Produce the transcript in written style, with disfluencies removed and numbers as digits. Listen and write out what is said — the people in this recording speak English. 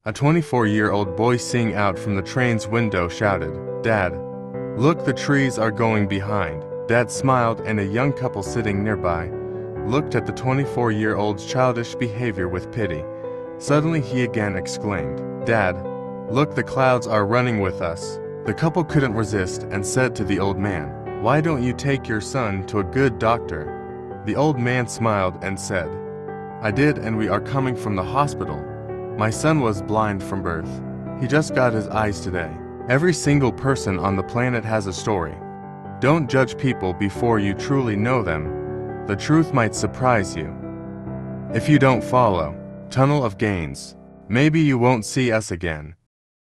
A 24-year-old boy seeing out from the train's window shouted, "Dad, look, the trees are going behind." Dad smiled, and a young couple sitting nearby looked at the 24-year-old's childish behavior with pity. Suddenly he again exclaimed, "Dad, look, the clouds are running with us." The couple couldn't resist and said to the old man, "Why don't you take your son to a good doctor?" The old man smiled and said, "I did, and we are coming from the hospital. My son was blind from birth. He just got his eyes today." Every single person on the planet has a story. Don't judge people before you truly know them. The truth might surprise you. If you don't follow Tunnel of Gains, maybe you won't see us again.